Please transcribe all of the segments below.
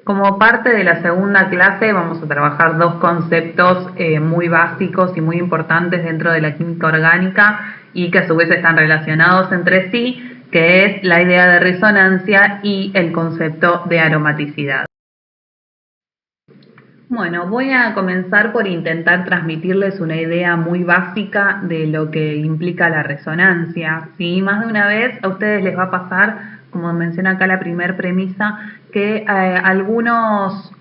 Como parte de la segunda clase vamos a trabajar dos conceptos muy básicos y muy importantes dentro de la química orgánica y que a su vez están relacionados entre sí, que es la idea de resonancia y el concepto de aromaticidad. Bueno, voy a comenzar por intentar transmitirles una idea muy básica de lo que implica la resonancia. ¿Sí? Más de una vez a ustedes les va a pasar, como menciona acá la primera premisa, que algunos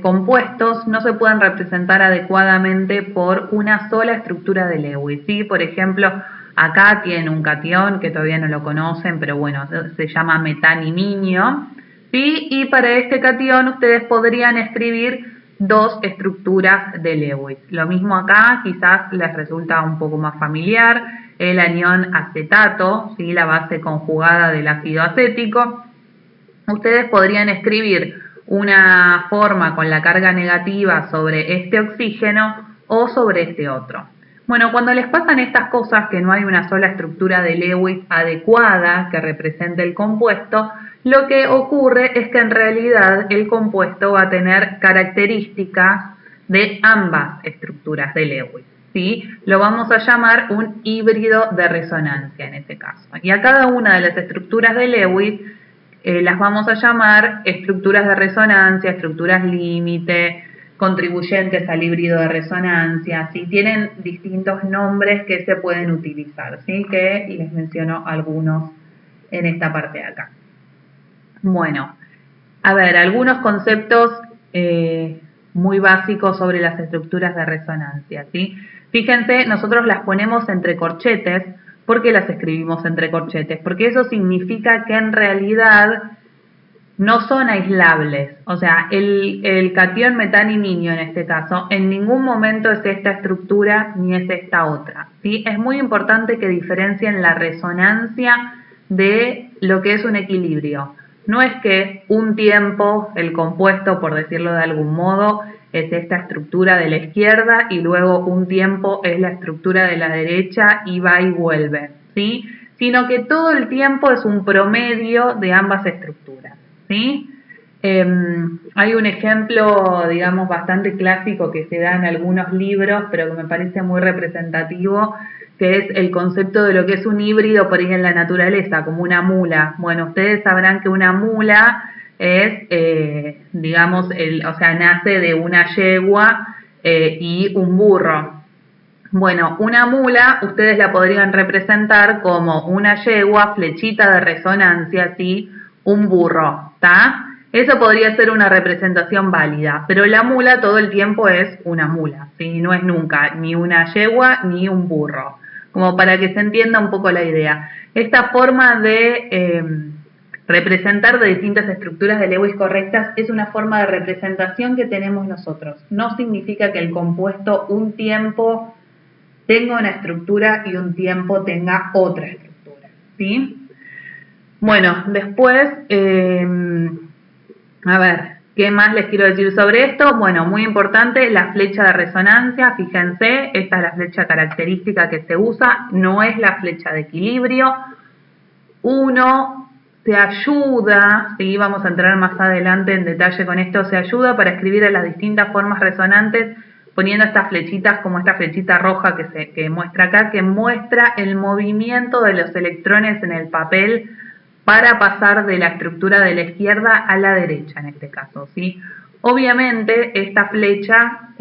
compuestos no se pueden representar adecuadamente por una sola estructura de Lewis. ¿Sí? Por ejemplo, acá tienen un catión que todavía no lo conocen, pero bueno, se llama metaniminio. ¿Sí? Y para este catión ustedes podrían escribir dos estructuras de Lewis. Lo mismo acá, quizás les resulta un poco más familiar, el anión acetato, ¿sí? La base conjugada del ácido acético. Ustedes podrían escribir una forma con la carga negativa sobre este oxígeno o sobre este otro. Bueno, cuando les pasan estas cosas, que no hay una sola estructura de Lewis adecuada que represente el compuesto, lo que ocurre es que en realidad el compuesto va a tener características de ambas estructuras de Lewis. ¿Sí? Lo vamos a llamar un híbrido de resonancia en este caso. Y a cada una de las estructuras de Lewis las vamos a llamar estructuras de resonancia, estructuras límite, contribuyentes al híbrido de resonancia, ¿sí? Tienen distintos nombres que se pueden utilizar, ¿sí? Que les menciono algunos en esta parte de acá. Bueno, a ver, algunos conceptos muy básicos sobre las estructuras de resonancia, ¿sí? Fíjense, nosotros las ponemos entre corchetes. ¿Por qué las escribimos entre corchetes? Porque eso significa que en realidad no son aislables. O sea, el catión metaniminio en este caso, en ningún momento es esta estructura ni es esta otra, ¿sí? Es muy importante que diferencien la resonancia de lo que es un equilibrio. No es que un tiempo el compuesto, por decirlo de algún modo, es esta estructura de la izquierda y luego un tiempo es la estructura de la derecha y va y vuelve, ¿sí? Sino que todo el tiempo es un promedio de ambas estructuras, ¿sí? Hay un ejemplo, digamos, bastante clásico que se da en algunos libros, pero que me parece muy representativo, que es el concepto de lo que es un híbrido por ahí en la naturaleza, como una mula. Bueno, ustedes sabrán que una mula es, digamos, o sea, nace de una yegua y un burro. Bueno, una mula ustedes la podrían representar como una yegua, flechita de resonancia, ¿sí? Un burro, ¿está? Eso podría ser una representación válida, pero la mula todo el tiempo es una mula, ¿sí? No es nunca ni una yegua ni un burro, como para que se entienda un poco la idea. Esta forma de representar de distintas estructuras de Lewis correctas es una forma de representación que tenemos nosotros. No significa que el compuesto un tiempo tenga una estructura y un tiempo tenga otra estructura, ¿sí? Bueno, después, a ver, ¿qué más les quiero decir sobre esto? Bueno, muy importante, la flecha de resonancia, fíjense, esta es la flecha característica que se usa, no es la flecha de equilibrio. Uno se ayuda, ¿sí? Vamos a entrar más adelante en detalle con esto, se ayuda para escribir a las distintas formas resonantes poniendo estas flechitas como esta flechita roja que muestra acá, que muestra el movimiento de los electrones en el papel para pasar de la estructura de la izquierda a la derecha en este caso, ¿sí? Obviamente esta flecha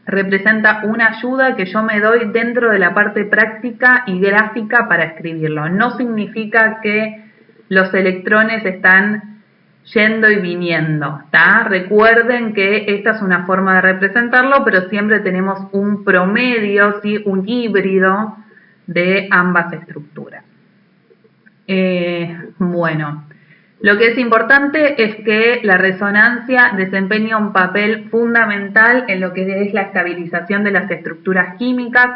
representa una ayuda que yo me doy dentro de la parte práctica y gráfica para escribirlo. No significa que los electrones están yendo y viniendo, ¿está? Recuerden que esta es una forma de representarlo, pero siempre tenemos un promedio, ¿sí? Un híbrido de ambas estructuras. Bueno, lo que es importante es que la resonancia desempeña un papel fundamental en lo que es la estabilización de las estructuras químicas.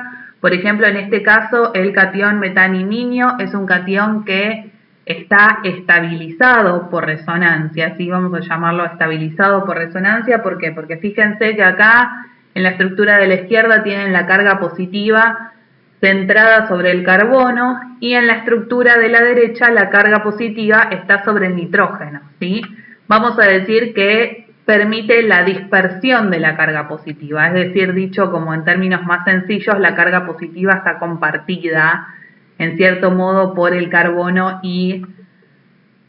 Por ejemplo, en este caso, el catión metaniminio es un catión que está estabilizado por resonancia, ¿sí? Vamos a llamarlo estabilizado por resonancia. ¿Por qué? Porque fíjense que acá en la estructura de la izquierda tienen la carga positiva centrada sobre el carbono y en la estructura de la derecha la carga positiva está sobre el nitrógeno, ¿sí? vamos a decir que permite la dispersión de la carga positiva, es decir, dicho como en términos más sencillos, la carga positiva está compartida en cierto modo por el carbono y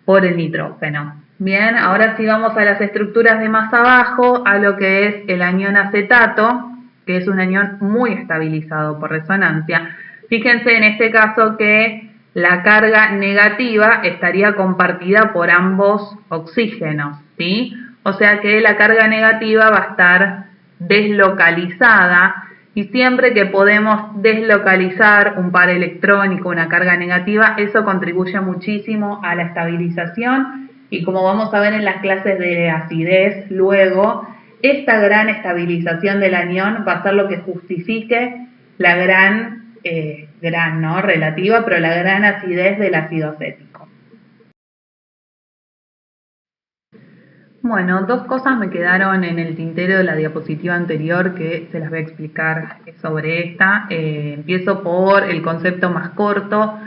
por el nitrógeno. Bien, ahora sí vamos a las estructuras de más abajo, a lo que es el anión acetato, que es un anión muy estabilizado por resonancia. Fíjense en este caso que la carga negativa estaría compartida por ambos oxígenos, ¿sí? O sea que la carga negativa va a estar deslocalizada y siempre que podemos deslocalizar un par electrónico, una carga negativa, eso contribuye muchísimo a la estabilización y como vamos a ver en las clases de acidez luego, esta gran estabilización del anión va a ser lo que justifique la gran ¿no? relativa, pero la gran acidez del ácido acético. Bueno, dos cosas me quedaron en el tintero de la diapositiva anterior que se las voy a explicar sobre esta. Empiezo por el concepto más corto,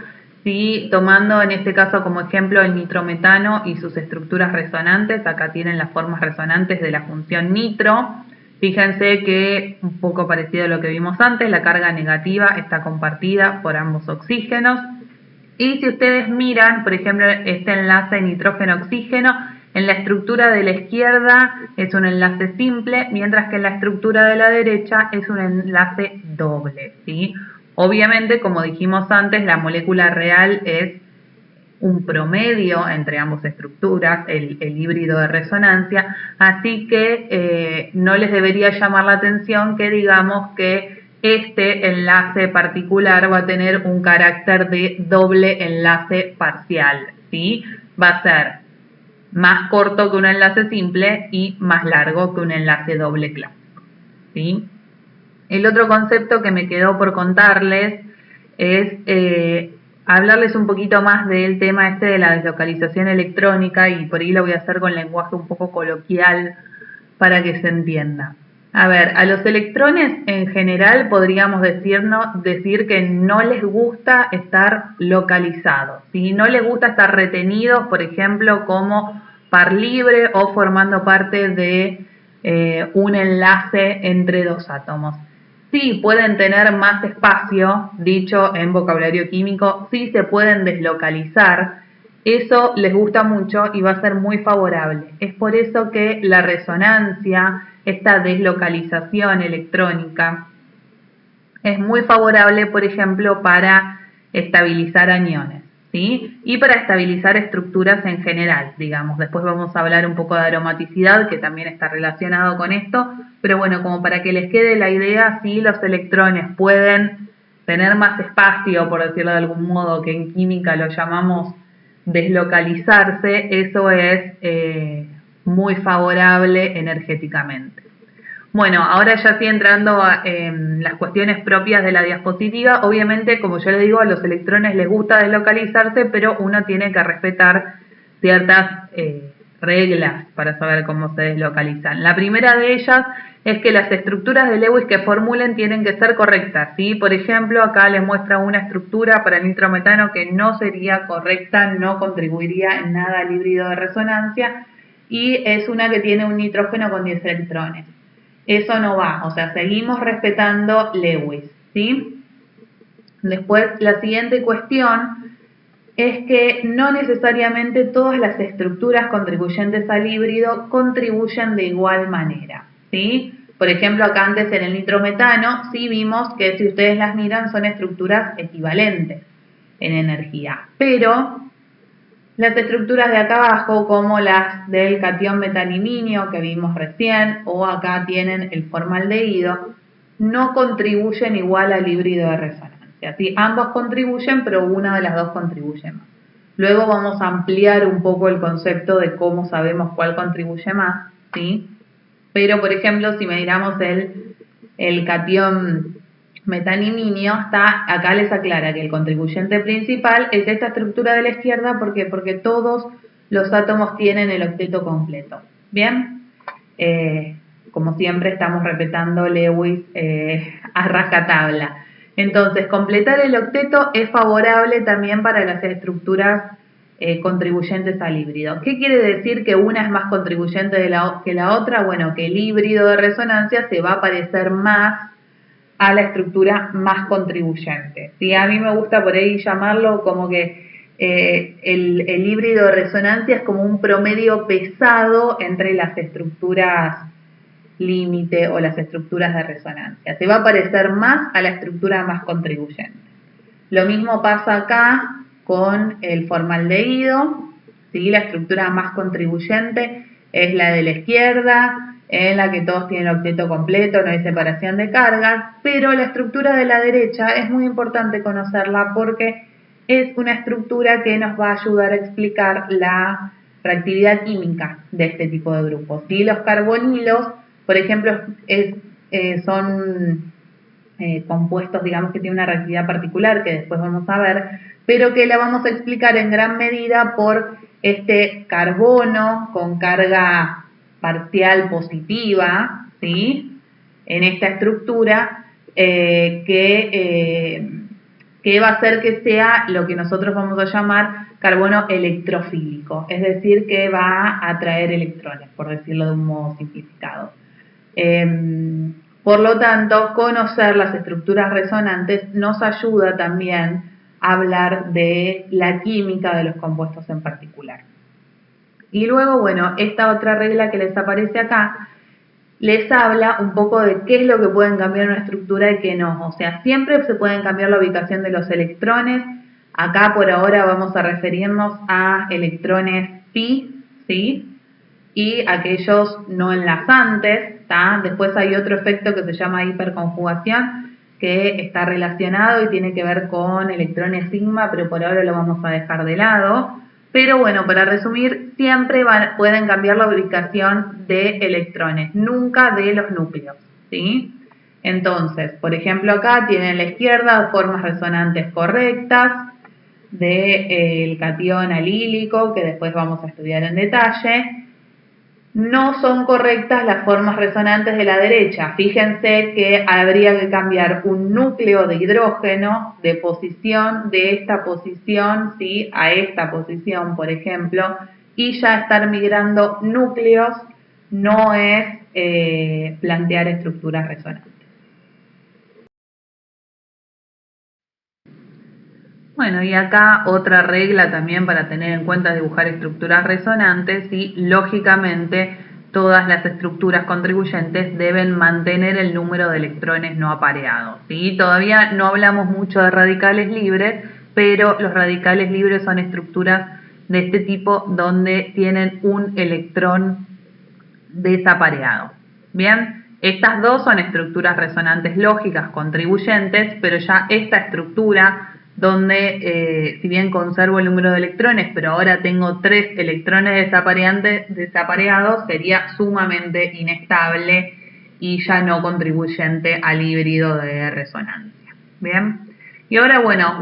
¿sí? Tomando en este caso como ejemplo el nitrometano y sus estructuras resonantes. Acá tienen las formas resonantes de la función nitro. Fíjense que, un poco parecido a lo que vimos antes, la carga negativa está compartida por ambos oxígenos. Y si ustedes miran, por ejemplo, este enlace nitrógeno-oxígeno, en la estructura de la izquierda es un enlace simple, mientras que en la estructura de la derecha es un enlace doble, ¿sí? Obviamente, como dijimos antes, la molécula real es un promedio entre ambas estructuras, el híbrido de resonancia, así que no les debería llamar la atención que digamos que este enlace particular va a tener un carácter de doble enlace parcial, ¿sí? Va a ser más corto que un enlace simple y más largo que un enlace doble clásico, ¿sí? El otro concepto que me quedó por contarles es hablarles un poquito más del tema este de la deslocalización electrónica y por ahí lo voy a hacer con lenguaje un poco coloquial para que se entienda. A ver, a los electrones en general podríamos decir que no les gusta estar localizados, ¿sí? No les gusta estar retenidos, por ejemplo, como par libre o formando parte de un enlace entre dos átomos. Sí, pueden tener más espacio, dicho en vocabulario químico, sí se pueden deslocalizar. Eso les gusta mucho y va a ser muy favorable. Es por eso que la resonancia, esta deslocalización electrónica, es muy favorable, por ejemplo, para estabilizar aniones, ¿sí? Y para estabilizar estructuras en general, digamos. Después vamos a hablar un poco de aromaticidad, que también está relacionado con esto, pero bueno, como para que les quede la idea, sí, los electrones pueden tener más espacio, por decirlo de algún modo, que en química lo llamamos deslocalizarse, eso es muy favorable energéticamente. Bueno, ahora ya estoy entrando en las cuestiones propias de la diapositiva. Obviamente, como yo les digo, a los electrones les gusta deslocalizarse, pero uno tiene que respetar ciertas reglas para saber cómo se deslocalizan. La primera de ellas es que las estructuras de Lewis que formulen tienen que ser correctas, ¿sí? Por ejemplo, acá les muestra una estructura para el nitrometano que no sería correcta, no contribuiría en nada al híbrido de resonancia, y es una que tiene un nitrógeno con 10 electrones. Eso no va, o sea, seguimos respetando Lewis, ¿sí? Después, la siguiente cuestión es que no necesariamente todas las estructuras contribuyentes al híbrido contribuyen de igual manera, ¿sí? Por ejemplo, acá antes en el nitrometano, sí vimos que si ustedes las miran son estructuras equivalentes en energía, pero las estructuras de acá abajo, como las del catión metaniminio que vimos recién, o acá tienen el formaldehído, no contribuyen igual al híbrido de resonancia, ¿sí? Ambos contribuyen, pero una de las dos contribuye más. Luego vamos a ampliar un poco el concepto de cómo sabemos cuál contribuye más, ¿sí? Pero, por ejemplo, si miramos el catión metaniminio, acá les aclara que el contribuyente principal es esta estructura de la izquierda. ¿Por qué? Porque todos los átomos tienen el octeto completo. ¿Bien? Como siempre estamos respetando Lewis a rajatabla. Entonces, completar el octeto es favorable también para las estructuras contribuyentes al híbrido. ¿Qué quiere decir que una es más contribuyente que la otra? Bueno, que el híbrido de resonancia se va a parecer más a la estructura más contribuyente. ¿Sí? A mí me gusta por ahí llamarlo como que el híbrido de resonancia es como un promedio pesado entre las estructuras límite o las estructuras de resonancia. Se va a parecer más a la estructura más contribuyente. Lo mismo pasa acá con el formaldehído, ¿sí? La estructura más contribuyente es la de la izquierda, en la que todos tienen octeto completo, no hay separación de cargas, pero la estructura de la derecha es muy importante conocerla porque es una estructura que nos va a ayudar a explicar la reactividad química de este tipo de grupos. ¿Sí? Los carbonilos, por ejemplo, son compuestos, digamos, que tienen una reactividad particular que después vamos a ver, pero que la vamos a explicar en gran medida por este carbono con carga parcial positiva, ¿sí? En esta estructura que va a hacer que sea lo que nosotros vamos a llamar carbono electrofílico, es decir, que va a atraer electrones, por decirlo de un modo simplificado. Por lo tanto, conocer las estructuras resonantes nos ayuda también a hablar de la química de los compuestos en particular. Y luego, bueno, esta otra regla que les aparece acá les habla un poco de qué es lo que pueden cambiar en una estructura y qué no. O sea, siempre se pueden cambiar la ubicación de los electrones. Acá por ahora vamos a referirnos a electrones pi, ¿sí? Y aquellos no enlazantes, ¿tá? Después hay otro efecto que se llama hiperconjugación, que está relacionado y tiene que ver con electrones sigma, pero por ahora lo vamos a dejar de lado. Pero bueno, para resumir, siempre pueden cambiar la ubicación de electrones, nunca de los núcleos, ¿sí? Entonces, por ejemplo, acá tienen a la izquierda formas resonantes correctas del catión alílico, que después vamos a estudiar en detalle. No son correctas las formas resonantes de la derecha. Fíjense que habría que cambiar un núcleo de hidrógeno de posición, de esta posición, ¿sí? A esta posición, por ejemplo, y ya estar migrando núcleos no es plantear estructuras resonantes. Bueno, y acá otra regla también para tener en cuenta es dibujar estructuras resonantes y lógicamente todas las estructuras contribuyentes deben mantener el número de electrones no apareados, ¿sí? Todavía no hablamos mucho de radicales libres, pero los radicales libres son estructuras de este tipo donde tienen un electrón desapareado. Bien, estas dos son estructuras resonantes lógicas contribuyentes, pero ya esta estructura donde si bien conservo el número de electrones, pero ahora tengo 3 electrones desapareados, sería sumamente inestable y ya no contribuyente al híbrido de resonancia. Bien, y ahora bueno,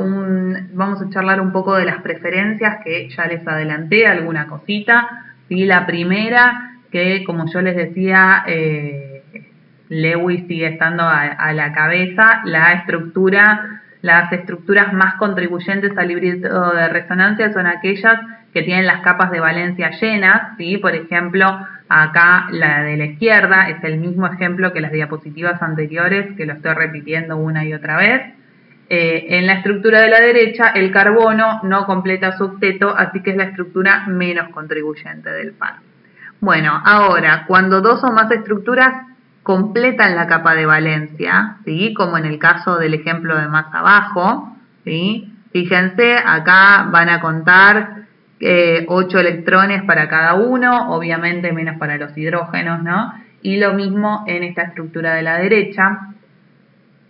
vamos a charlar un poco de las preferencias que ya les adelanté, alguna cosita. ¿Sí? La primera, que como yo les decía, Lewis sigue estando a la cabeza, las estructuras más contribuyentes al híbrido de resonancia son aquellas que tienen las capas de valencia llenas, ¿sí? Por ejemplo, acá la de la izquierda es el mismo ejemplo que las diapositivas anteriores, que lo estoy repitiendo una y otra vez. En la estructura de la derecha, el carbono no completa su octeto, así que es la estructura menos contribuyente del par. Bueno, ahora, cuando dos o más estructuras completan la capa de valencia, ¿sí? Como en el caso del ejemplo de más abajo, ¿sí? Fíjense, acá van a contar 8 electrones para cada uno, obviamente menos para los hidrógenos, ¿no? Y lo mismo en esta estructura de la derecha.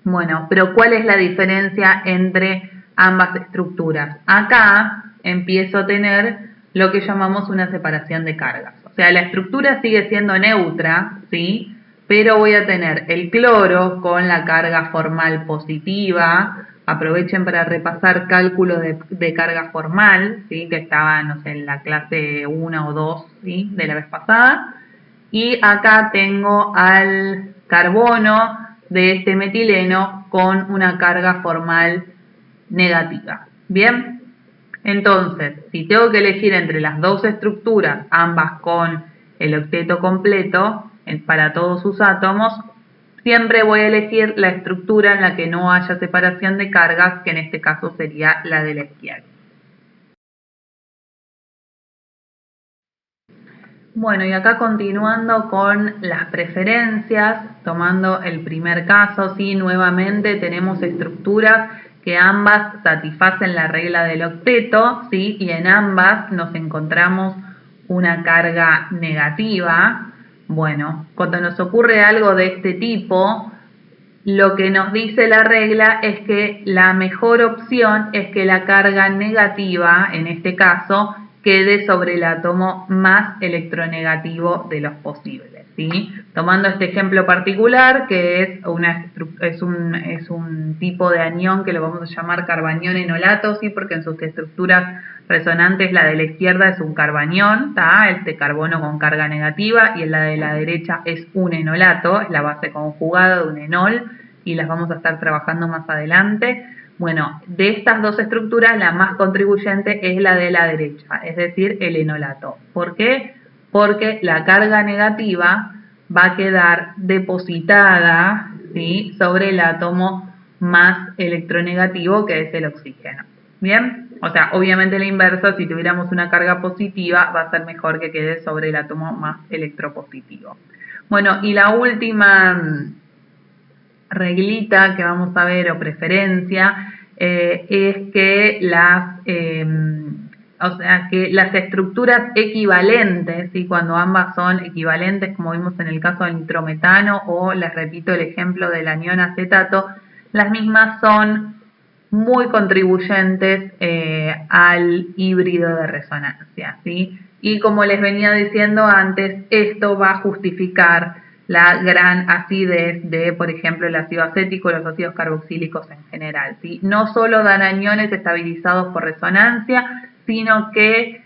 Bueno, pero ¿cuál es la diferencia entre ambas estructuras? Acá empiezo a tener lo que llamamos una separación de cargas. O sea, la estructura sigue siendo neutra, ¿sí? Pero voy a tener el cloro con la carga formal positiva. Aprovechen para repasar cálculo de carga formal, ¿sí? Que estaba, no sé, en la clase 1 o 2, ¿sí? De la vez pasada. Y acá tengo al carbono de este metileno con una carga formal negativa. Bien, Entonces, si tengo que elegir entre las dos estructuras, ambas con el octeto completo, para todos sus átomos, siempre voy a elegir la estructura en la que no haya separación de cargas, que en este caso sería la de la izquierda. Bueno, y acá continuando con las preferencias, tomando el primer caso, sí, nuevamente tenemos estructuras que ambas satisfacen la regla del octeto, sí, y en ambas nos encontramos una carga negativa. Bueno, cuando nos ocurre algo de este tipo, lo que nos dice la regla es que la mejor opción es que la carga negativa, en este caso, quede sobre el átomo más electronegativo de los posibles, ¿sí? Tomando este ejemplo particular, que es un tipo de anión que lo vamos a llamar carbanión enolato, ¿sí? Porque en sus estructuras resonantes la de la izquierda es un carbanión, ¿tá? Este carbono con carga negativa, y la de la derecha es un enolato, es la base conjugada de un enol, y las vamos a estar trabajando más adelante. Bueno, de estas dos estructuras, la más contribuyente es la de la derecha, es decir, el enolato. ¿Por qué? Porque la carga negativa va a quedar depositada, ¿sí?, sobre el átomo más electronegativo, que es el oxígeno. ¿Bien? O sea, obviamente la inversa, si tuviéramos una carga positiva, va a ser mejor que quede sobre el átomo más electropositivo. Bueno, y la última reglita que vamos a ver, o preferencia, es que que las estructuras equivalentes, ¿sí?, cuando ambas son equivalentes, como vimos en el caso del nitrometano, o les repito el ejemplo del anión acetato, las mismas son muy contribuyentes al híbrido de resonancia, ¿sí? Y como les venía diciendo antes, esto va a justificar la gran acidez de, por ejemplo, el ácido acético y los ácidos carboxílicos en general, ¿sí? No solo dan aniones estabilizados por resonancia, sino que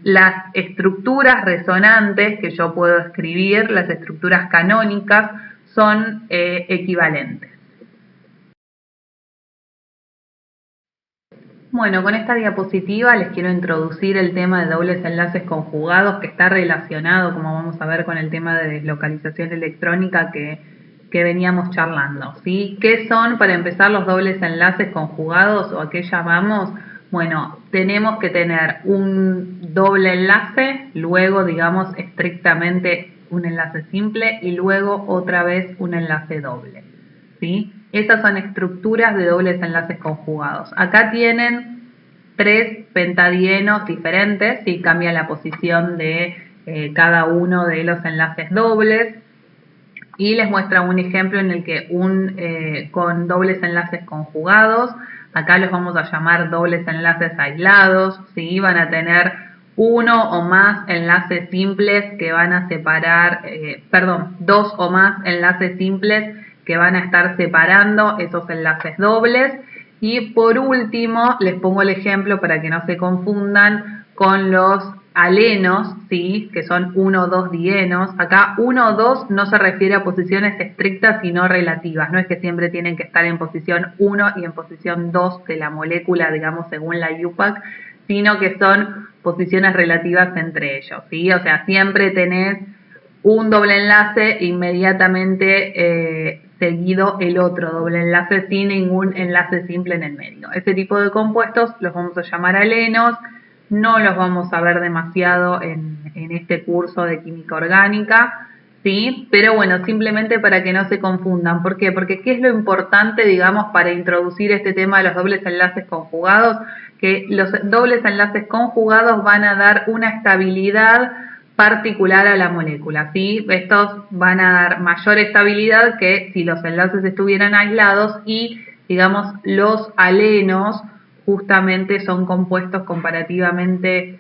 las estructuras resonantes que yo puedo escribir, las estructuras canónicas, son equivalentes. Bueno, con esta diapositiva les quiero introducir el tema de dobles enlaces conjugados, que está relacionado, como vamos a ver, con el tema de deslocalización electrónica que veníamos charlando, ¿sí? ¿Qué son, para empezar, los dobles enlaces conjugados, o a qué llamamos? Bueno, tenemos que tener un doble enlace, luego, digamos, estrictamente un enlace simple, y luego otra vez un enlace doble, ¿sí? Esas son estructuras de dobles enlaces conjugados. Acá tienen 3 pentadienos diferentes, ¿sí? Cambia la posición de cada uno de los enlaces dobles, y les muestra un ejemplo en el que con dobles enlaces conjugados, acá los vamos a llamar dobles enlaces aislados, ¿sí? Van a tener uno o más enlaces simples que van a separar, dos o más enlaces simples que van a estar separando esos enlaces dobles. Y por último, les pongo el ejemplo para que no se confundan con los alenos, ¿sí?, que son 1 o 2 dienos. Acá 1 o 2 no se refiere a posiciones estrictas, sino relativas. No es que siempre tienen que estar en posición 1 y en posición 2 de la molécula, digamos, según la IUPAC, sino que son posiciones relativas entre ellos, ¿sí? O sea, siempre tenés un doble enlace inmediatamente seguido el otro doble enlace, sin ningún enlace simple en el medio. Este tipo de compuestos los vamos a llamar alenos. No los vamos a ver demasiado en este curso de química orgánica, ¿sí? Pero bueno, simplemente para que no se confundan. ¿Por qué? Porque ¿qué es lo importante, digamos, para introducir este tema de los dobles enlaces conjugados? Que los dobles enlaces conjugados van a dar una estabilidad particular a la molécula, ¿sí? Estos van a dar mayor estabilidad que si los enlaces estuvieran aislados, y, digamos, los alenos justamente son compuestos comparativamente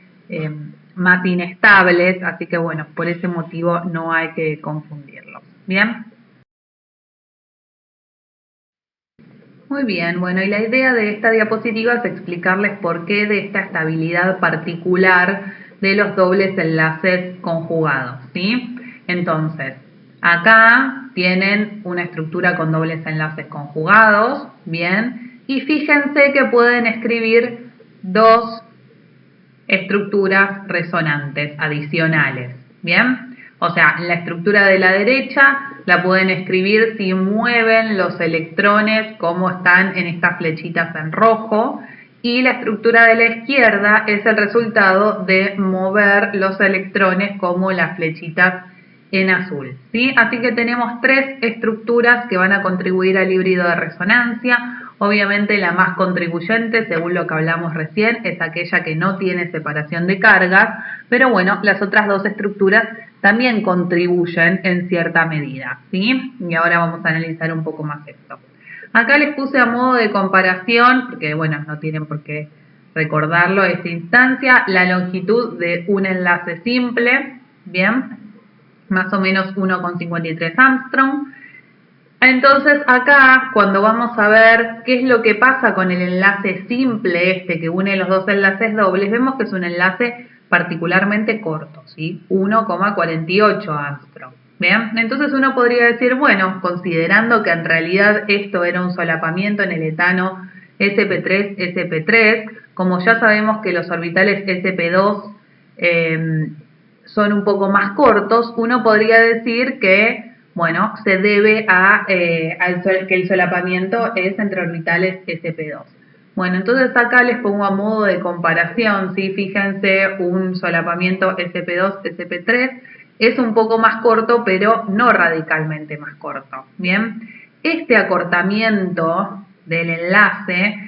más inestables, así que bueno, por ese motivo no hay que confundirlos. ¿Bien? Muy bien, bueno, y la idea de esta diapositiva es explicarles por qué de esta estabilidad particular de los dobles enlaces conjugados, ¿sí? Entonces, acá tienen una estructura con dobles enlaces conjugados, ¿bien? Y fíjense que pueden escribir dos estructuras resonantes adicionales, ¿bien? O sea, la estructura de la derecha la pueden escribir si mueven los electrones como están en estas flechitas en rojo, y la estructura de la izquierda es el resultado de mover los electrones como las flechitas en azul, ¿sí? Así que tenemos tres estructuras que van a contribuir al híbrido de resonancia. Obviamente la más contribuyente, según lo que hablamos recién, es aquella que no tiene separación de cargas, pero bueno, las otras dos estructuras también contribuyen en cierta medida, ¿sí? Y ahora vamos a analizar un poco más esto. Acá les puse a modo de comparación, porque bueno, no tienen por qué recordarlo a esta instancia, la longitud de un enlace simple, ¿bien? Más o menos 1,53 Armstrong. Entonces acá, cuando vamos a ver qué es lo que pasa con el enlace simple este que une los dos enlaces dobles, vemos que es un enlace particularmente corto, ¿sí? 1,48 Armstrong. ¿Bien? Entonces uno podría decir, bueno, considerando que en realidad esto era un solapamiento en el etano sp3-sp3, como ya sabemos que los orbitales sp2 son un poco más cortos, uno podría decir que, bueno, se debe a que el solapamiento es entre orbitales sp2. Bueno, entonces acá les pongo a modo de comparación, ¿sí? Fíjense, un solapamiento sp2-sp3 es un poco más corto, pero no radicalmente más corto, ¿bien? Este acortamiento del enlace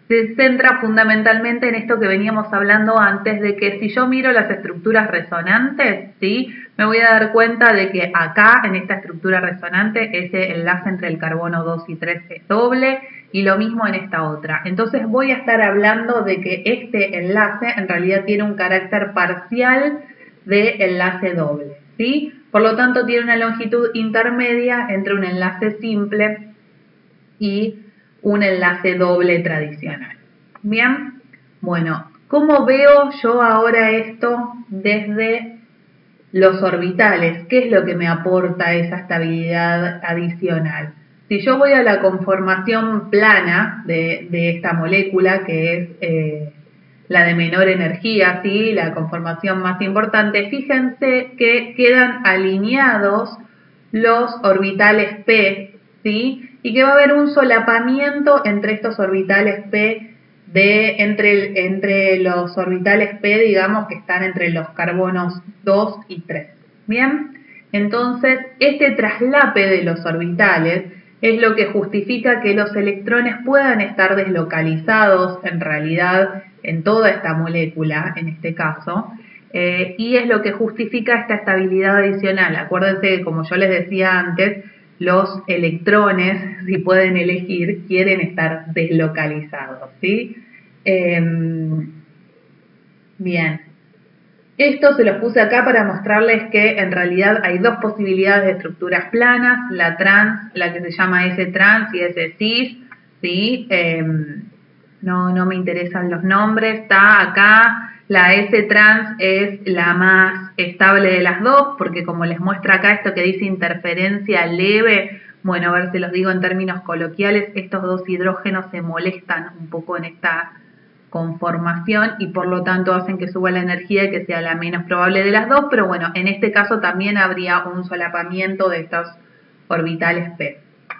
se centra fundamentalmente en esto que veníamos hablando antes, de que si yo miro las estructuras resonantes, ¿sí? Me voy a dar cuenta de que acá, en esta estructura resonante, ese enlace entre el carbono 2 y 3 es doble, y lo mismo en esta otra. Entonces voy a estar hablando de que este enlace en realidad tiene un carácter parcial de enlace doble, ¿sí? Por lo tanto, tiene una longitud intermedia entre un enlace simple y un enlace doble tradicional. Bien, bueno, ¿cómo veo yo ahora esto desde los orbitales? ¿Qué es lo que me aporta esa estabilidad adicional? Si yo voy a la conformación plana de esta molécula, que es la de menor energía, ¿sí? La conformación más importante, fíjense que quedan alineados los orbitales P, ¿sí? Y que va a haber un solapamiento entre estos orbitales P, entre los orbitales P, digamos, que están entre los carbonos 2 y 3. ¿Bien? Entonces, este traslape de los orbitales es lo que justifica que los electrones puedan estar deslocalizados en realidad en toda esta molécula, en este caso, y es lo que justifica esta estabilidad adicional. Acuérdense que, como yo les decía antes, los electrones, si pueden elegir, quieren estar deslocalizados, ¿sí? Bien. Esto se los puse acá para mostrarles que en realidad hay dos posibilidades de estructuras planas, la trans, la que se llama S-trans y S-cis, ¿sí? No me interesan los nombres, está acá. La S-trans es la más estable de las dos, porque como les muestra acá esto que dice interferencia leve, bueno, a ver si los digo en términos coloquiales, estos dos hidrógenos se molestan un poco en esta conformación y por lo tanto hacen que suba la energía y que sea la menos probable de las dos, pero bueno, en este caso también habría un solapamiento de estos orbitales P,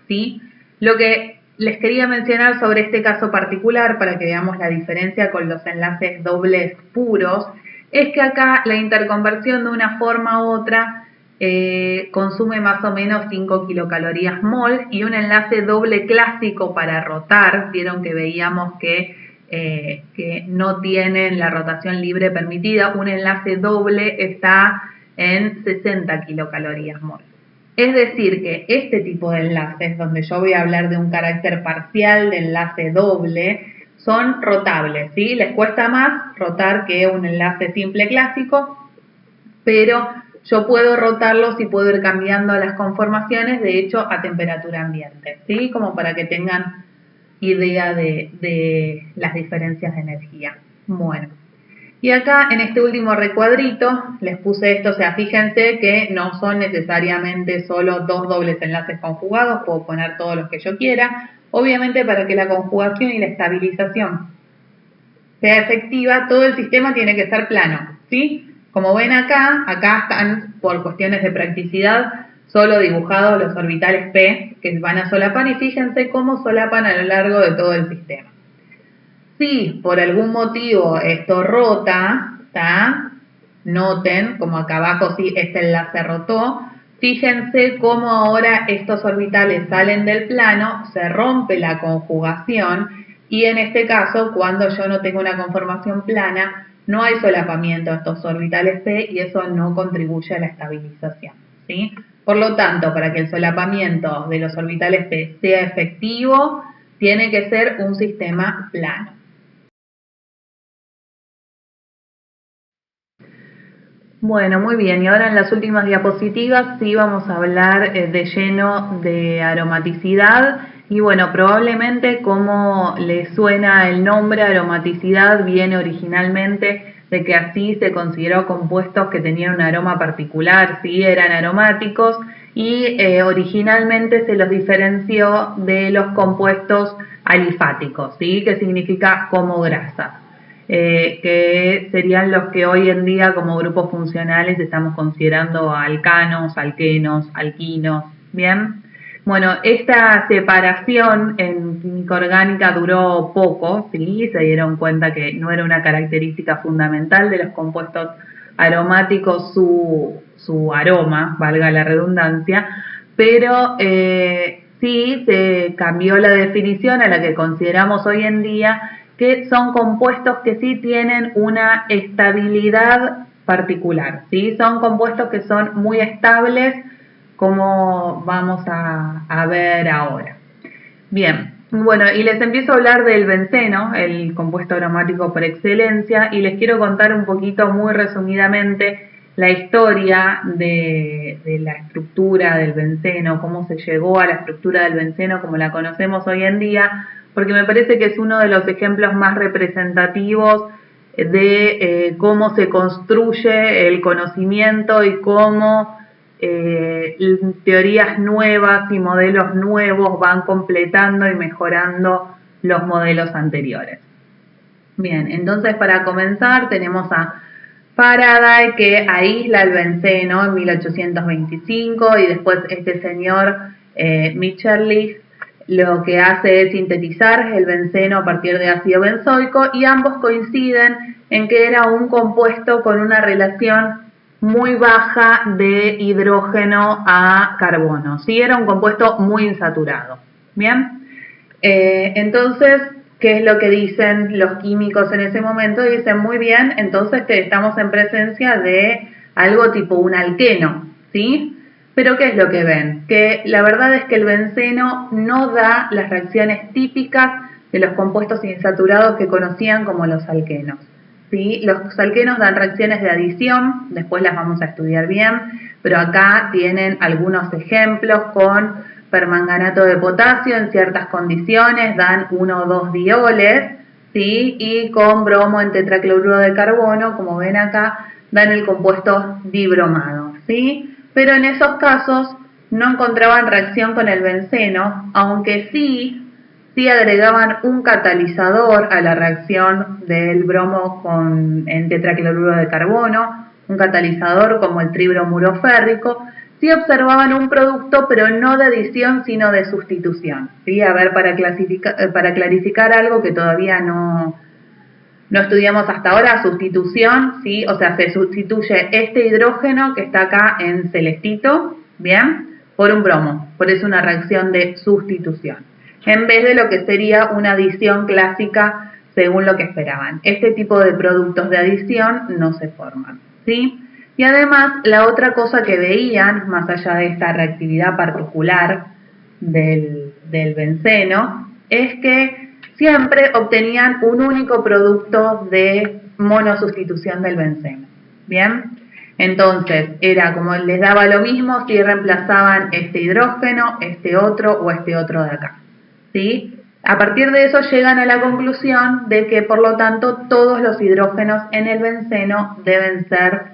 ¿sí? Lo que les quería mencionar sobre este caso particular, para que veamos la diferencia con los enlaces dobles puros, es que acá la interconversión de una forma u otra consume más o menos 5 kilocalorías mol, y un enlace doble clásico para rotar, vieron que veíamos que no tienen la rotación libre permitida, un enlace doble está en 60 kilocalorías mol. Es decir, que este tipo de enlaces, donde yo voy a hablar de un carácter parcial de enlace doble, son rotables, ¿sí? Les cuesta más rotar que un enlace simple clásico, pero yo puedo rotarlos y puedo ir cambiando las conformaciones, de hecho, a temperatura ambiente, ¿sí? Como para que tengan idea de las diferencias de energía. Bueno, y acá en este último recuadrito les puse esto, o sea, fíjense que no son necesariamente solo dos dobles enlaces conjugados, puedo poner todos los que yo quiera, obviamente para que la conjugación y la estabilización sea efectiva, todo el sistema tiene que ser plano, ¿sí? Como ven acá están, por cuestiones de practicidad, solo dibujados los orbitales P, que van a solapar, y fíjense cómo solapan a lo largo de todo el sistema. Si por algún motivo esto rota, ¿tá? Noten, como acá abajo sí, este enlace rotó, fíjense cómo ahora estos orbitales salen del plano, se rompe la conjugación, y en este caso, cuando yo no tengo una conformación plana, no hay solapamiento de estos orbitales P y eso no contribuye a la estabilización, ¿sí? Por lo tanto, para que el solapamiento de los orbitales P sea efectivo, tiene que ser un sistema plano. Bueno, muy bien. Y ahora en las últimas diapositivas sí vamos a hablar de lleno de aromaticidad. Y bueno, probablemente como le suena el nombre aromaticidad viene originalmente de que así se consideró compuestos que tenían un aroma particular, sí, eran aromáticos, y originalmente se los diferenció de los compuestos alifáticos, ¿sí? Que significa como grasas. Que serían los que hoy en día como grupos funcionales estamos considerando alcanos, alquenos, alquinos, ¿bien? Bueno, esta separación en química orgánica duró poco, ¿sí? Se dieron cuenta que no era una característica fundamental de los compuestos aromáticos su aroma, valga la redundancia, pero sí se cambió la definición a la que consideramos hoy en día, que son compuestos que sí tienen una estabilidad particular, ¿sí? Son compuestos que son muy estables, como vamos a ver ahora. Bien, bueno, y les empiezo a hablar del benceno, el compuesto aromático por excelencia, y les quiero contar un poquito, muy resumidamente, la historia de la estructura del benceno, cómo se llegó a la estructura del benceno como la conocemos hoy en día, porque me parece que es uno de los ejemplos más representativos de cómo se construye el conocimiento y cómo teorías nuevas y modelos nuevos van completando y mejorando los modelos anteriores. Bien, entonces para comenzar tenemos a Faraday, que aísla el benceno en 1825, y después este señor Mitscherlich lo que hace es sintetizar el benceno a partir de ácido benzoico, y ambos coinciden en que era un compuesto con una relación muy baja de hidrógeno a carbono, ¿sí? Era un compuesto muy insaturado. Bien, entonces, ¿qué es lo que dicen los químicos en ese momento? Dicen, muy bien, entonces estamos en presencia de algo tipo un alqueno, ¿sí? Pero ¿qué es lo que ven? Que la verdad es que el benceno no da las reacciones típicas de los compuestos insaturados que conocían como los alquenos, ¿sí? Los alquenos dan reacciones de adición, después las vamos a estudiar bien, pero acá tienen algunos ejemplos con permanganato de potasio en ciertas condiciones, dan 1 o 2 dioles, ¿sí? Y con bromo en tetracloruro de carbono, como ven acá, dan el compuesto dibromado, ¿sí? Pero en esos casos no encontraban reacción con el benceno, aunque sí agregaban un catalizador a la reacción del bromo en tetracloruro de carbono, un catalizador como el tribromuro férrico. Sí observaban un producto, pero no de adición, sino de sustitución, ¿sí? A ver, para clarificar algo que todavía no estudiamos hasta ahora, sustitución, ¿sí? O sea, se sustituye este hidrógeno que está acá en celestito, ¿bien? Por un bromo, por eso una reacción de sustitución, en vez de lo que sería una adición clásica según lo que esperaban. Este tipo de productos de adición no se forman, ¿sí? Y además, la otra cosa que veían, más allá de esta reactividad particular del benceno, es que siempre obtenían un único producto de monosustitución del benceno. ¿Bien? Entonces, era como les daba lo mismo si reemplazaban este hidrógeno, este otro o este otro de acá, ¿sí? A partir de eso llegan a la conclusión de que, por lo tanto, todos los hidrógenos en el benceno deben ser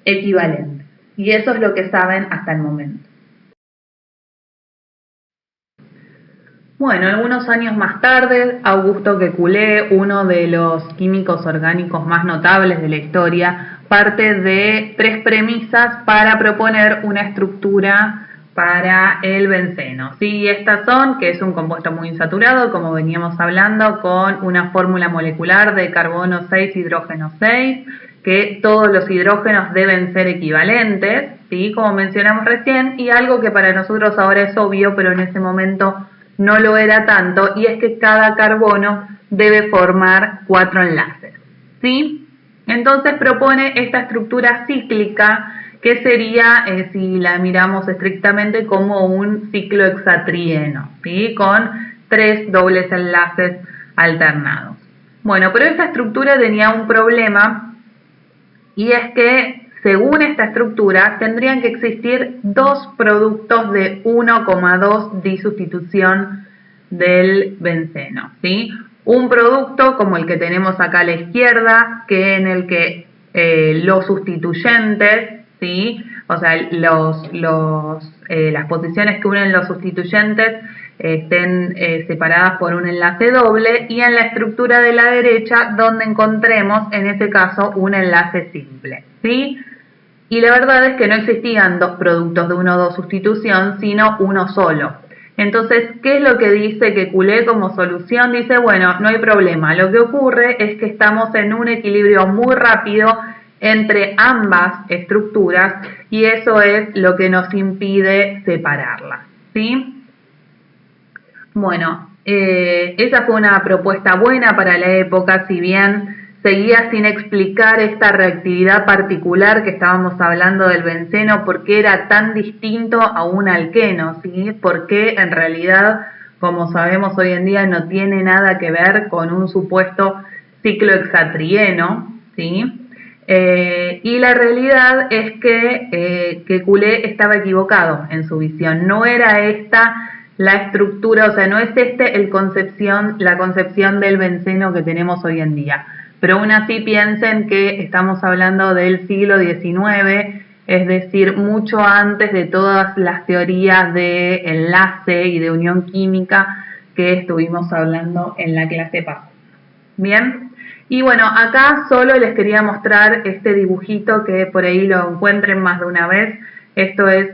equivalentes. Y eso es lo que saben hasta el momento. Bueno, algunos años más tarde, Augusto Kekulé, uno de los químicos orgánicos más notables de la historia, parte de tres premisas para proponer una estructura para el benceno. ¿Sí? Estas son que es un compuesto muy insaturado, como veníamos hablando, con una fórmula molecular de carbono 6, hidrógeno 6, que todos los hidrógenos deben ser equivalentes, ¿sí? Como mencionamos recién, y algo que para nosotros ahora es obvio, pero en ese momento no lo era tanto, y es que cada carbono debe formar 4 enlaces, ¿sí? Entonces propone esta estructura cíclica que sería, si la miramos estrictamente, como un ciclo hexatrieno, ¿sí? Con 3 dobles enlaces alternados. Bueno, pero esta estructura tenía un problema, y es que según esta estructura, tendrían que existir dos productos de 1,2 disustitución del benceno, ¿sí? Un producto como el que tenemos acá a la izquierda, que en el que los sustituyentes, ¿sí? O sea, las posiciones que unen los sustituyentes estén separadas por un enlace doble, y en la estructura de la derecha donde encontremos en ese caso un enlace simple, ¿sí? Y la verdad es que no existían dos productos de 1,2 sustitución, sino uno solo. Entonces, ¿qué es lo que dice Kekulé como solución? Dice, bueno, no hay problema. Lo que ocurre es que estamos en un equilibrio muy rápido entre ambas estructuras, y eso es lo que nos impide separarlas, ¿sí? Bueno, esa fue una propuesta buena para la época, si bien seguía sin explicar esta reactividad particular que estábamos hablando del benceno, por qué era tan distinto a un alqueno, ¿sí? Porque en realidad, como sabemos hoy en día, no tiene nada que ver con un supuesto ciclo hexatrieno, ¿sí? Y la realidad es que Kekulé estaba equivocado en su visión. No era esta la estructura, o sea, no es la concepción del benceno que tenemos hoy en día. Pero aún así piensen que estamos hablando del siglo XIX, es decir, mucho antes de todas las teorías de enlace y de unión química que estuvimos hablando en la clase pasada. Bien, y bueno, acá solo les quería mostrar este dibujito que por ahí lo encuentren más de una vez. Esto es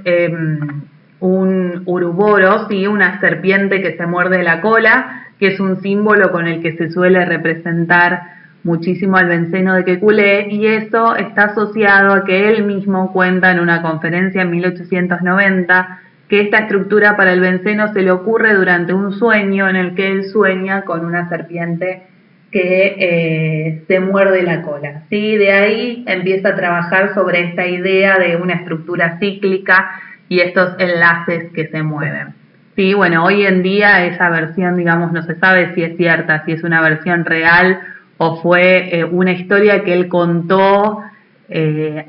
un uruboro, ¿sí? Una serpiente que se muerde la cola, que es un símbolo con el que se suele representar muchísimo al benceno de Kekulé, y eso está asociado a que él mismo cuenta en una conferencia en 1890 que esta estructura para el benceno se le ocurre durante un sueño en el que él sueña con una serpiente que se muerde la cola, ¿sí? De ahí empieza a trabajar sobre esta idea de una estructura cíclica y estos enlaces que se mueven. Sí, bueno, hoy en día esa versión, digamos, no se sabe si es cierta, si es una versión real o fue una historia que él contó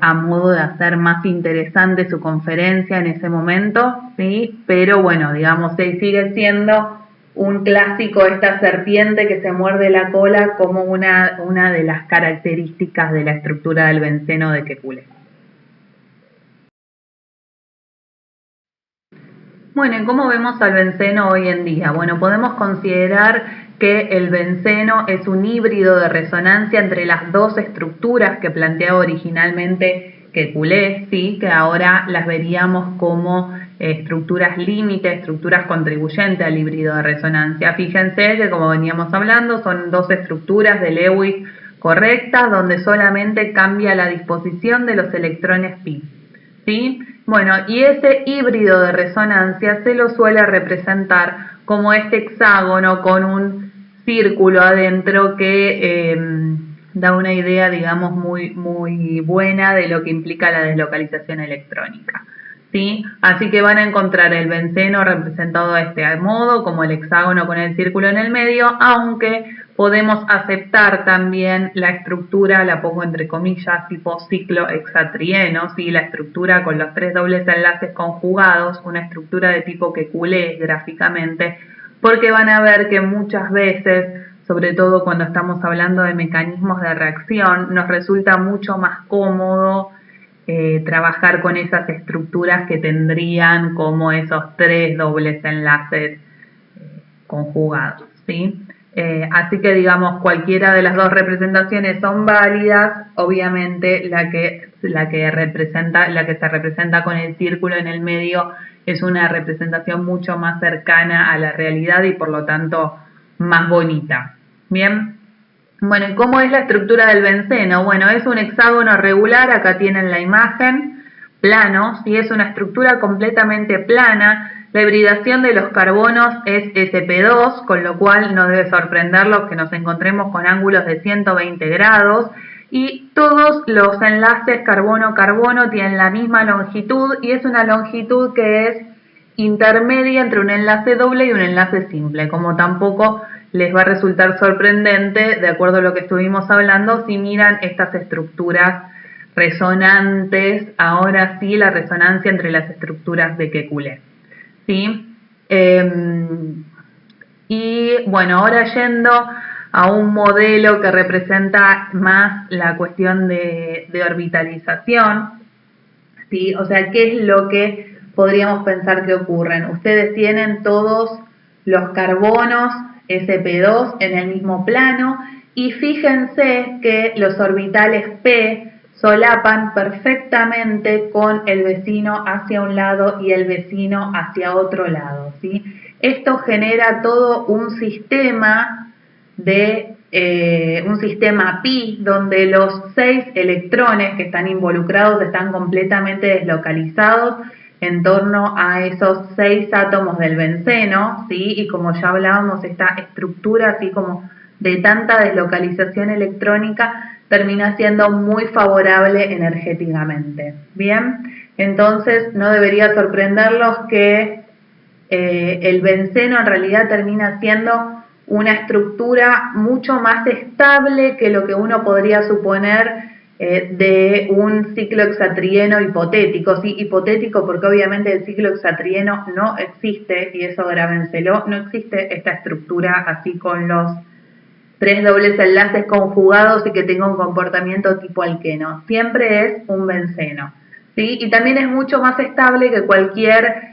a modo de hacer más interesante su conferencia en ese momento, ¿sí? Pero bueno, digamos, sigue siendo un clásico esta serpiente que se muerde la cola como una de las características de la estructura del benceno de Kekulé. Bueno, ¿y cómo vemos al benceno hoy en día? Bueno, podemos considerar que el benceno es un híbrido de resonancia entre las dos estructuras que planteaba originalmente Kekulé, ¿sí? Que ahora las veríamos como estructuras límite, estructuras contribuyentes al híbrido de resonancia. Fíjense que, como veníamos hablando, son dos estructuras de Lewis correctas, donde solamente cambia la disposición de los electrones pi, ¿sí? Bueno, y ese híbrido de resonancia se lo suele representar como este hexágono con un círculo adentro que da una idea, digamos, muy buena de lo que implica la deslocalización electrónica, ¿sí? Así que van a encontrar el benceno representado de este modo, como el hexágono con el círculo en el medio, aunque podemos aceptar también la estructura, la pongo entre comillas, tipo ciclo hexatrieno, ¿sí? La estructura con los 3 dobles enlaces conjugados, una estructura de tipo Kekulé gráficamente, porque van a ver que muchas veces, sobre todo cuando estamos hablando de mecanismos de reacción, nos resulta mucho más cómodo trabajar con esas estructuras que tendrían como esos 3 dobles enlaces conjugados, ¿sí? Así que digamos cualquiera de las dos representaciones son válidas. Obviamente la que se representa con el círculo en el medio es una representación mucho más cercana a la realidad y por lo tanto más bonita. Bien. Bueno, ¿y cómo es la estructura del benceno? Bueno, es un hexágono regular, acá tienen la imagen, plano, ¿sí? Es una estructura completamente plana. La hibridación de los carbonos es sp2, con lo cual no debe sorprenderlos que nos encontremos con ángulos de 120 grados y todos los enlaces carbono-carbono tienen la misma longitud y es una longitud que es intermedia entre un enlace doble y un enlace simple, como tampoco les va a resultar sorprendente, de acuerdo a lo que estuvimos hablando, si miran estas estructuras resonantes, ahora sí la resonancia entre las estructuras de Kekulé. ¿Sí? Y bueno, ahora yendo a un modelo que representa más la cuestión de orbitalización, ¿sí? O sea, ¿qué es lo que podríamos pensar que ocurren? Ustedes tienen todos los carbonos sp2 en el mismo plano y fíjense que los orbitales p solapan perfectamente con el vecino hacia un lado y el vecino hacia otro lado, ¿sí? Esto genera todo un sistema un sistema pi, donde los 6 electrones que están involucrados están completamente deslocalizados en torno a esos 6 átomos del benceno, ¿sí? Y como ya hablábamos, esta estructura así como de tanta deslocalización electrónica termina siendo muy favorable energéticamente. Bien, entonces no debería sorprenderlos que el benceno en realidad termina siendo una estructura mucho más estable que lo que uno podría suponer de un ciclo hexatrieno hipotético. Sí, hipotético porque obviamente el ciclo hexatrieno no existe, y eso grábenselo, no existe esta estructura así con los 3 dobles enlaces conjugados y que tenga un comportamiento tipo alqueno. Siempre es un benceno, ¿sí? Y también es mucho más estable que cualquier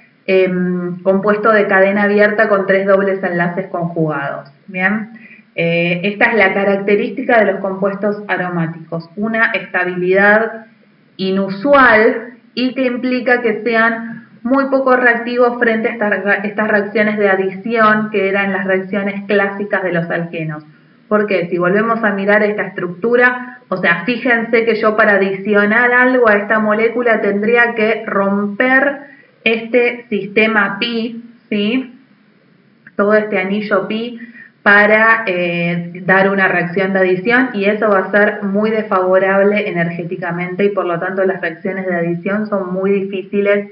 compuesto de cadena abierta con 3 dobles enlaces conjugados. Bien, esta es la característica de los compuestos aromáticos, una estabilidad inusual y que implica que sean muy poco reactivos frente a estas reacciones de adición que eran las reacciones clásicas de los alquenos. Porque si volvemos a mirar esta estructura, o sea, fíjense que yo para adicionar algo a esta molécula tendría que romper este sistema pi, ¿sí? Todo este anillo pi para dar una reacción de adición, y eso va a ser muy desfavorable energéticamente y por lo tanto las reacciones de adición son muy difíciles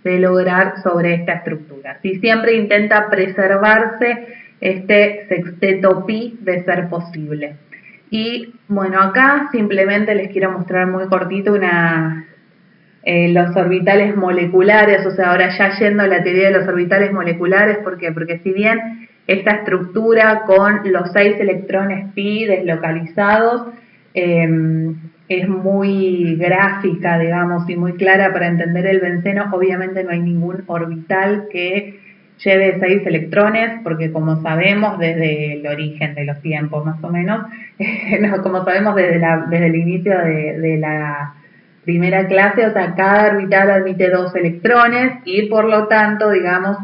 de lograr sobre esta estructura. Si siempre intenta preservarse este sexteto pi de ser posible. Y bueno, acá simplemente les quiero mostrar muy cortito los orbitales moleculares, o sea, ahora ya yendo a la teoría de los orbitales moleculares. ¿Por qué? Porque si bien esta estructura con los 6 electrones pi deslocalizados es muy gráfica, digamos, y muy clara para entender el benceno, obviamente no hay ningún orbital que lleve 6 electrones, porque como sabemos desde el origen de los tiempos más o menos, como sabemos desde el inicio de la primera clase, o sea, cada orbital admite 2 electrones y por lo tanto, digamos,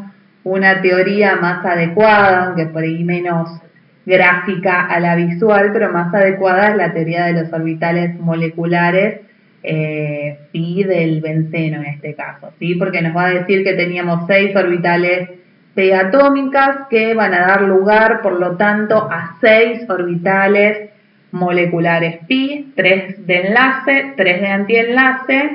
una teoría más adecuada, aunque por ahí menos gráfica a la visual, pero más adecuada es la teoría de los orbitales moleculares pi del benceno en este caso, ¿sí? Porque nos va a decir que teníamos 6 orbitales p atómicas que van a dar lugar, por lo tanto, a 6 orbitales moleculares pi, 3 de enlace, 3 de antienlace,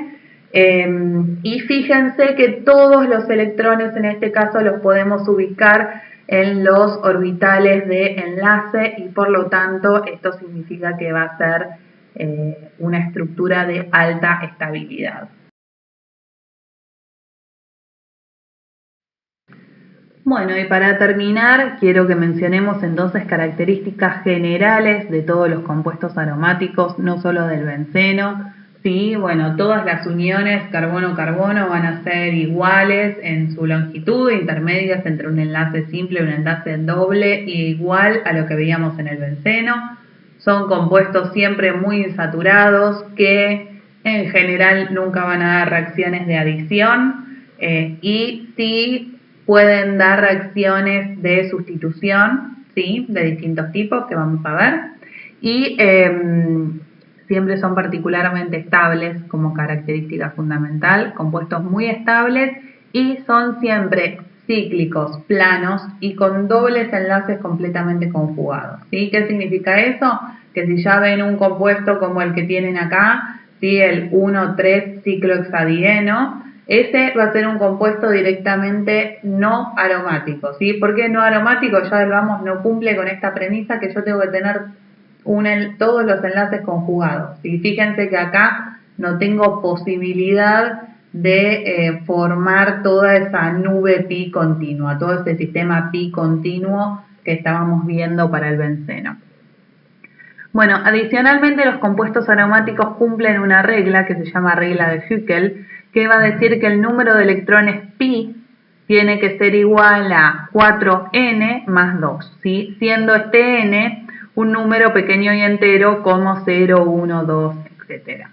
y fíjense que todos los electrones en este caso los podemos ubicar en los orbitales de enlace y por lo tanto esto significa que va a ser una estructura de alta estabilidad. Bueno, y para terminar, quiero que mencionemos entonces características generales de todos los compuestos aromáticos, no solo del benceno, Sí, bueno, todas las uniones carbono-carbono van a ser iguales en su longitud, intermedias entre un enlace simple y un enlace doble, igual a lo que veíamos en el benceno. Son compuestos siempre muy insaturados que en general nunca van a dar reacciones de adición y sí pueden dar reacciones de sustitución, ¿sí? De distintos tipos que vamos a ver. Y siempre son particularmente estables como característica fundamental, compuestos muy estables y son siempre cíclicos, planos y con dobles enlaces completamente conjugados. ¿Sí? ¿Qué significa eso? Que si ya ven un compuesto como el que tienen acá, ¿sí? El 1,3 ciclohexadieno, ese va a ser un compuesto directamente no aromático. ¿Sí? ¿Por qué no aromático? Ya lo vamos, no cumple con esta premisa que yo tengo que tener todos los enlaces conjugados. Y fíjense que acá no tengo posibilidad de formar toda esa nube pi continua, todo ese sistema pi continuo que estábamos viendo para el benceno. Bueno, adicionalmente los compuestos aromáticos cumplen una regla que se llama regla de Hückel, que va a decir que el número de electrones pi tiene que ser igual a 4n más 2, ¿sí? Siendo este n un número pequeño y entero como 0, 1, 2, etc.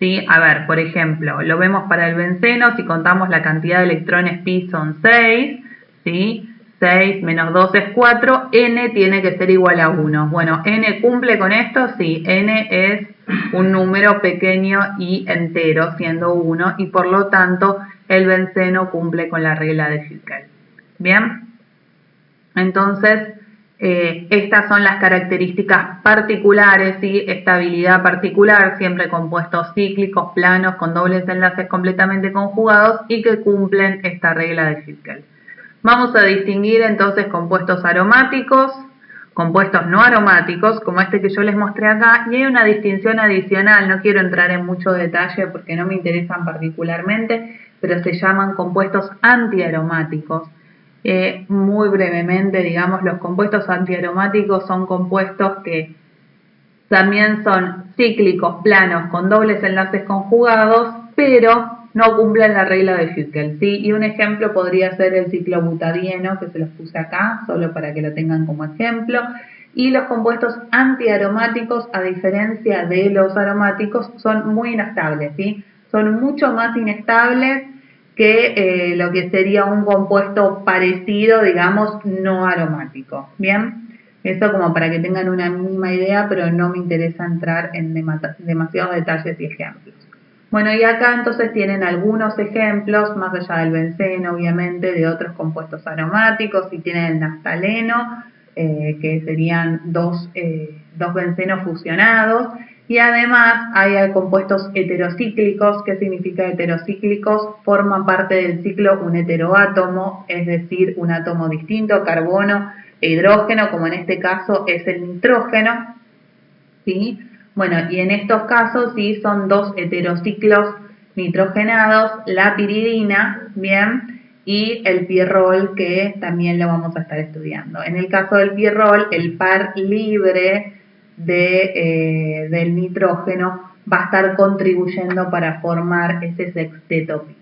¿Sí? A ver, por ejemplo, lo vemos para el benceno, si contamos la cantidad de electrones pi son 6, ¿sí? 6 menos 2 es 4, n tiene que ser igual a 1. Bueno, n cumple con esto, sí, n es un número pequeño y entero, siendo 1, y por lo tanto el benceno cumple con la regla de Hückel. ¿Bien? Entonces, estas son las características particulares, ¿sí? Estabilidad particular, siempre compuestos cíclicos, planos, con dobles enlaces completamente conjugados y que cumplen esta regla de Hückel. Vamos a distinguir entonces compuestos aromáticos, compuestos no aromáticos, como este que yo les mostré acá, y hay una distinción adicional, no quiero entrar en mucho detalle porque no me interesan particularmente, pero se llaman compuestos antiaromáticos. Muy brevemente, digamos, los compuestos antiaromáticos son compuestos que también son cíclicos, planos, con dobles enlaces conjugados, pero no cumplen la regla de Hückel, ¿sí? Y un ejemplo podría ser el ciclobutadieno, que se los puse acá, solo para que lo tengan como ejemplo. Y los compuestos antiaromáticos, a diferencia de los aromáticos, son muy inestables, ¿sí? Son mucho más inestables que lo que sería un compuesto parecido, digamos, no aromático. ¿Bien? Eso como para que tengan una mínima idea, pero no me interesa entrar en demasiados detalles y ejemplos. Bueno, y acá entonces tienen algunos ejemplos, más allá del benceno, obviamente, de otros compuestos aromáticos, y tienen el naftaleno, que serían dos bencenos fusionados, y además hay compuestos heterocíclicos. ¿Qué significa heterocíclicos? Forman parte del ciclo un heteroátomo, es decir, un átomo distinto, carbono e hidrógeno, como en este caso es el nitrógeno, ¿sí? Bueno, y en estos casos sí son dos heterociclos nitrogenados, la piridina, ¿bien? Y el pirrol, que también lo vamos a estar estudiando. En el caso del pirrol, el par libre del nitrógeno va a estar contribuyendo para formar ese sexteto pi.